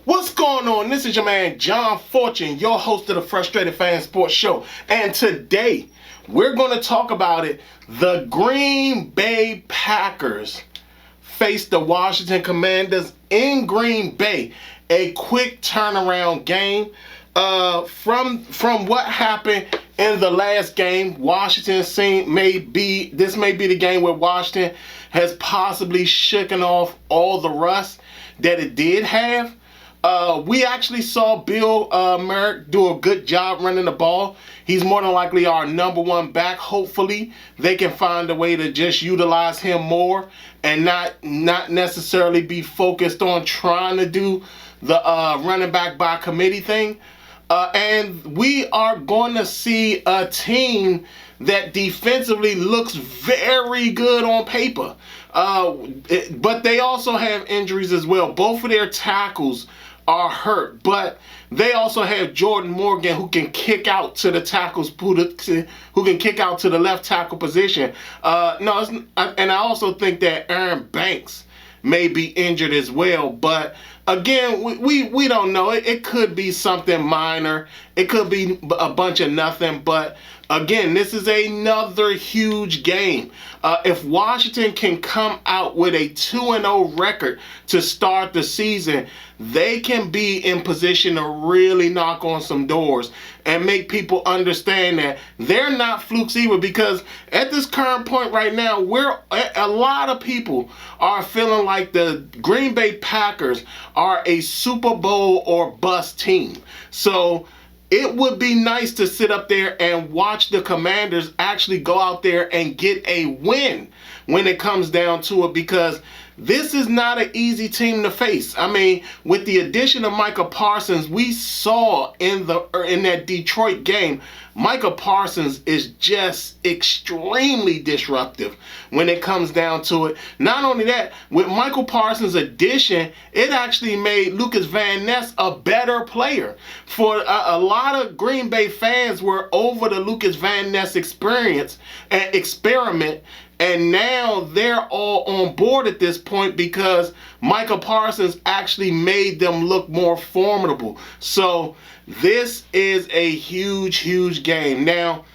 What's going on? This is your man John Fortune, your host of the Frustrated Fan Sports Show. And today, we're going to talk about it. The Green Bay Packers face the Washington Commanders in Green Bay. A quick turnaround game. From what happened in the last game, this may be the game where Washington has possibly shaken off all the rust that it did have. We actually saw Bill Merrick do a good job running the ball. He's more than likely our number one back. Hopefully, they can find a way to just utilize him more and not necessarily be focused on trying to do the running back by committee thing. And we are going to see a team that defensively looks very good on paper. But they also have injuries as well. Both of their tackles are hurt, but they also have Jordan Morgan who can kick out to the tackles, who can kick out to the left tackle position. And I also think that Aaron Banks may be injured as well, but again, we don't know. It could be something minor. It could be a bunch of nothing, but again, this is another huge game. If Washington can come out with a 2-0 record to start the season, they can be in position to really knock on some doors and make people understand that they're not flukes either, because at this current point right now, a lot of people are feeling like the Green Bay Packers are a Super Bowl or bust team. So it would be nice to sit up there and watch the Commanders actually go out there and get a win when it comes down to it, because this is not an easy team to face. I mean, with the addition of Micah Parsons, we saw in that Detroit game, Micah Parsons is just extremely disruptive when it comes down to it. Not only that, with Michael Parsons' addition, it actually made Lucas Van Ness a better player. For a lot of Green Bay fans were over the Lucas Van Ness experiment, and now they're all on board at this point because Micah Parsons actually made them look more formidable. So this is a huge, huge game. Now,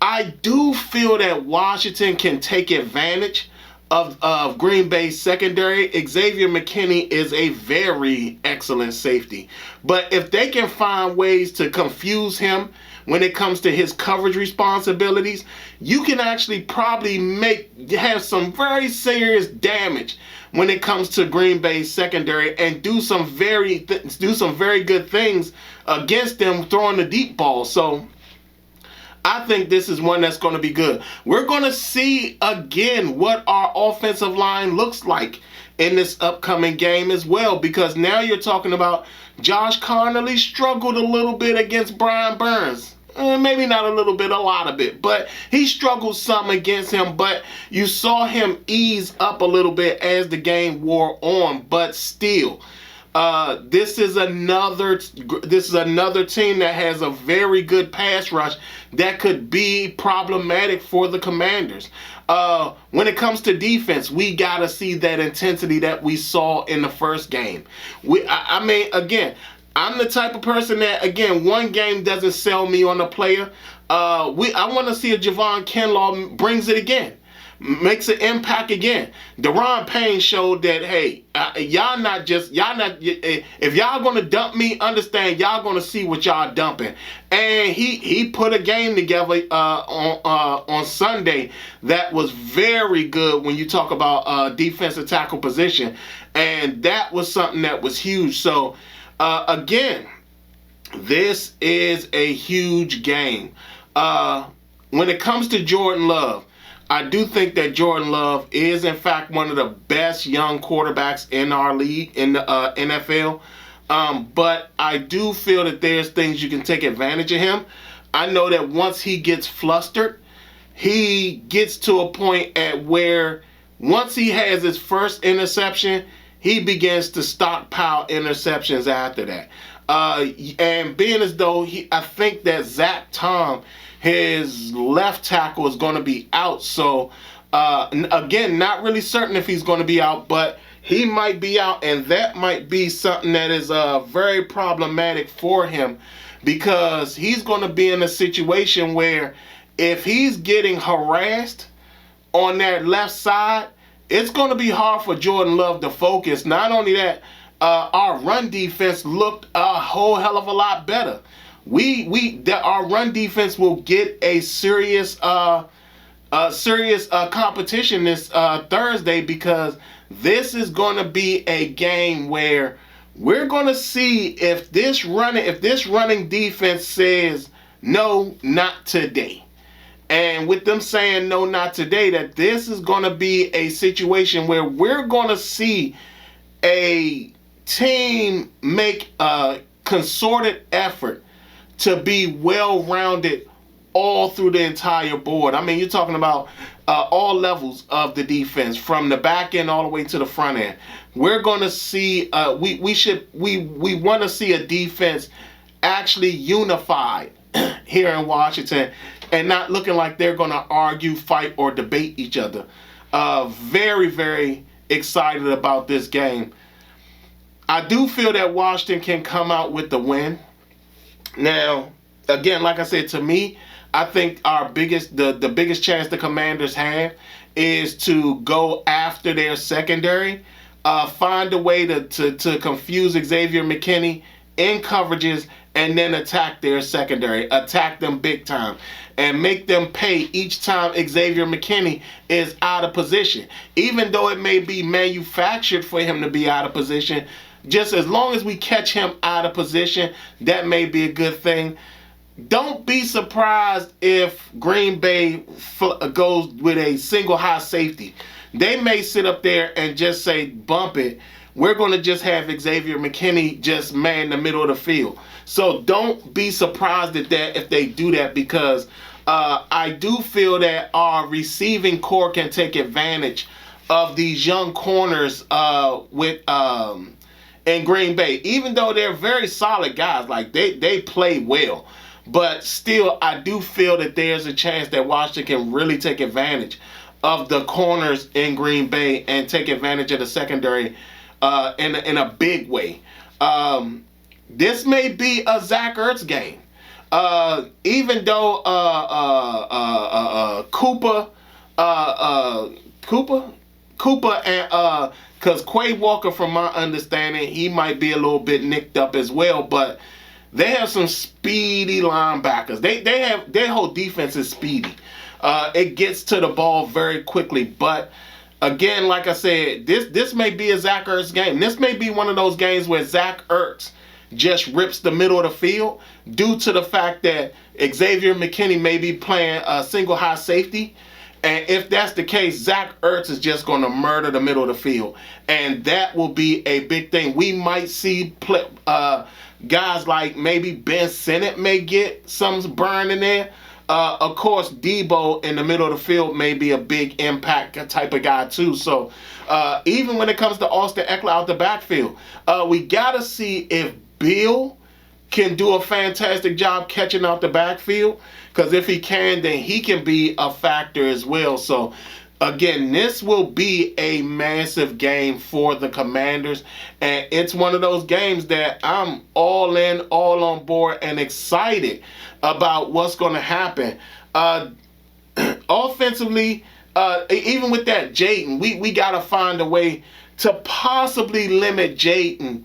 I do feel that Washington can take advantage of Green Bay's secondary. Xavier McKinney is a very excellent safety. But if they can find ways to confuse him when it comes to his coverage responsibilities, you can actually probably have some very serious damage when it comes to Green Bay's secondary and do some very good things against them throwing the deep ball. So I think this is one that's going to be good. We're going to see again what our offensive line looks like in this upcoming game as well, because now you're talking about Josh Connolly struggled a little bit against Brian Burns. Maybe not a little bit, a lot of it, but he struggled some against him, but you saw him ease up a little bit as the game wore on. But still, this is another team that has a very good pass rush that could be problematic for the Commanders. When it comes to defense, we got to see that intensity that we saw in the first game. I'm the type of person that, again, one game doesn't sell me on a player. I want to see if Javon Kinlaw brings it again, makes an impact again. Daron Payne showed that, hey, if y'all going to dump me, understand y'all going to see what y'all dumping. And he put a game together on Sunday that was very good when you talk about defensive tackle position. And that was something that was huge. So, again, this is a huge game. When it comes to Jordan Love, I do think that Jordan Love is, in fact, one of the best young quarterbacks in our league, in the NFL. But I do feel that there's things you can take advantage of him. I know that once he gets flustered, he gets to a point at where once he has his first interception, he begins to stockpile interceptions after that. And being as though I think that Zach Tom, his left tackle, is going to be out. So, again, not really certain if he's going to be out, but he might be out, and that might be something that is very problematic for him, because he's going to be in a situation where if he's getting harassed on that left side, it's going to be hard for Jordan Love to focus. Not only that, our run defense looked a whole hell of a lot better. Our run defense will get a serious competition this Thursday, because this is going to be a game where we're going to see if this running defense says no, not today. And with them saying no, not today, that this is going to be a situation where we're going to see a team make a concerted effort to be well-rounded all through the entire board. I mean, you're talking about all levels of the defense, from the back end all the way to the front end. We're going to see we want to see a defense actually unified here in Washington, and not looking like they're going to argue, fight, or debate each other. Very, very excited about this game. I do feel that Washington can come out with the win. Now, again, like I said, to me, I think the biggest chance the Commanders have is to go after their secondary, find a way to confuse Xavier McKinney in coverages, and then attack their secondary, attack them big time, and make them pay each time Xavier McKinney is out of position. Even though it may be manufactured for him to be out of position, just as long as we catch him out of position, that may be a good thing. Don't be surprised if Green Bay goes with a single high safety. They may sit up there and just say, bump it. We're going to just have Xavier McKinney just man the middle of the field. So don't be surprised at that if they do that, because I do feel that our receiving core can take advantage of these young corners in Green Bay. Even though they're very solid guys, like they play well. But still, I do feel that there's a chance that Washington can really take advantage of the corners in Green Bay and take advantage of the secondary in a big way. This may be a Zach Ertz game. Even though Cooper and because Quay Walker, from my understanding, he might be a little bit nicked up as well, but they have some speedy linebackers. They have, their whole defense is speedy. It gets to the ball very quickly. But again, like I said, this may be a Zach Ertz game. This may be one of those games where Zach Ertz just rips the middle of the field due to the fact that Xavier McKinney may be playing a single high safety. And if that's the case, Zach Ertz is just going to murder the middle of the field. And that will be a big thing. We might see guys like maybe Ben Sinnott may get some burn in there. Of course, Debo in the middle of the field may be a big impact type of guy too. So even when it comes to Austin Eckler out the backfield, we got to see if Bill can do a fantastic job catching out the backfield. Because if he can, then he can be a factor as well. So, again, this will be a massive game for the Commanders. And it's one of those games that I'm all in, all on board, and excited about what's going to happen. Offensively, even with that Jayden, we got to find a way to possibly limit Jayden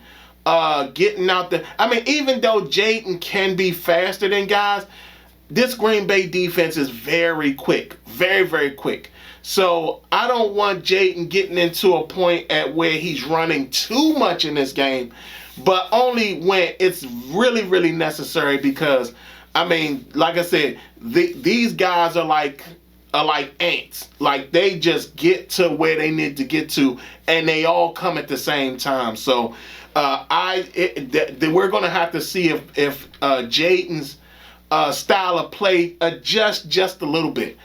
getting out there. I mean, even though Jayden can be faster than guys, this Green Bay defense is very quick, very, very quick. So I don't want Jayden getting into a point at where he's running too much in this game, but only when it's really, really necessary. Because, I mean, like I said, these guys are like ants. Like, they just get to where they need to get to, and they all come at the same time. So we're going to have to see if Jayden's style of play adjust just a little bit.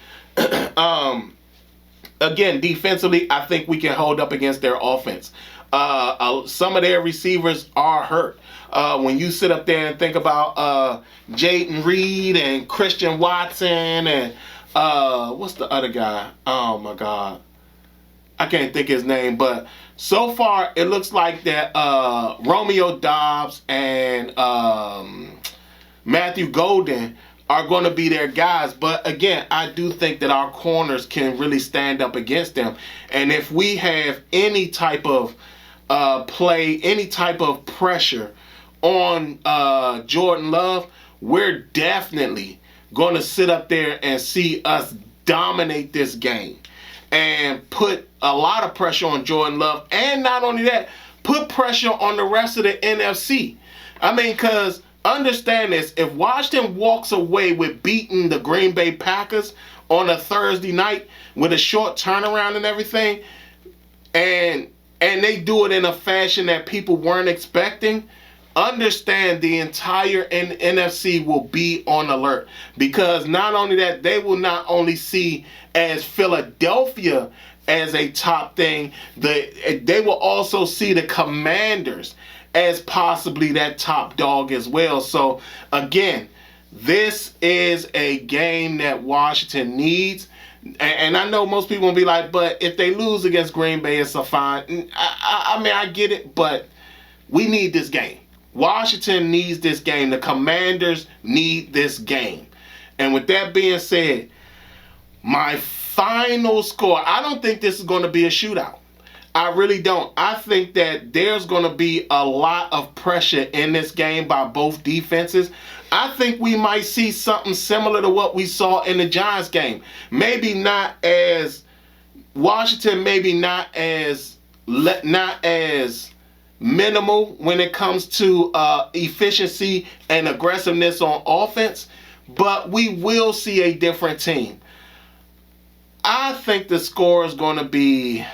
Again, defensively, I think we can hold up against their offense. Some of their receivers are hurt. When you sit up there and think about Jaden Reed and Christian Watson and what's the other guy? Oh my God, I can't think his name. But so far, it looks like that Romeo Doubs and Matthew Golden are going to be their guys. But again, I do think that our corners can really stand up against them. And if we have any type of play, any type of pressure on Jordan Love, we're definitely going to sit up there and see us dominate this game and put a lot of pressure on Jordan Love. And not only that, put pressure on the rest of the NFC. I mean, because understand this, if Washington walks away with beating the Green Bay Packers on a Thursday night with a short turnaround and everything, and they do it in a fashion that people weren't expecting, understand the entire NFC will be on alert. Because not only that, they will not only see as Philadelphia as a top thing, they will also see the Commanders as possibly that top dog as well. So again, this is a game that Washington needs. And I know most people will be like, but if they lose against Green Bay, it's a fine. I mean, I get it, but we need this game. Washington needs this game. The Commanders need this game. And with that being said, my final score, I don't think this is going to be a shootout. I really don't. I think that there's going to be a lot of pressure in this game by both defenses. I think we might see something similar to what we saw in the Giants game. Maybe not as Washington, maybe not as minimal when it comes to efficiency and aggressiveness on offense, but we will see a different team. I think the score is going to be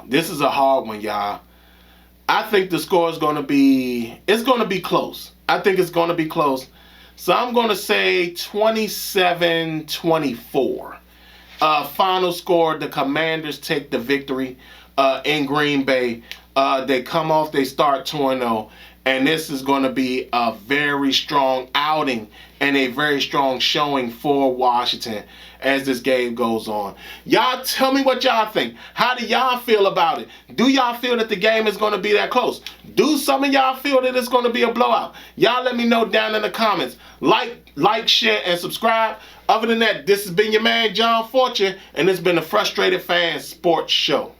this is a hard one, y'all. I think the score is going to be, it's going to be close. I think it's going to be close. So I'm going to say 27-24. Final score, the Commanders take the victory in Green Bay. They come off, they start 2-0. And this is going to be a very strong outing and a very strong showing for Washington as this game goes on. Y'all tell me what y'all think. How do y'all feel about it? Do y'all feel that the game is going to be that close? Do some of y'all feel that it's going to be a blowout? Y'all let me know down in the comments. Like, share, and subscribe. Other than that, this has been your man, John Fortune, and it's been the Frustrated Fan Sports Show.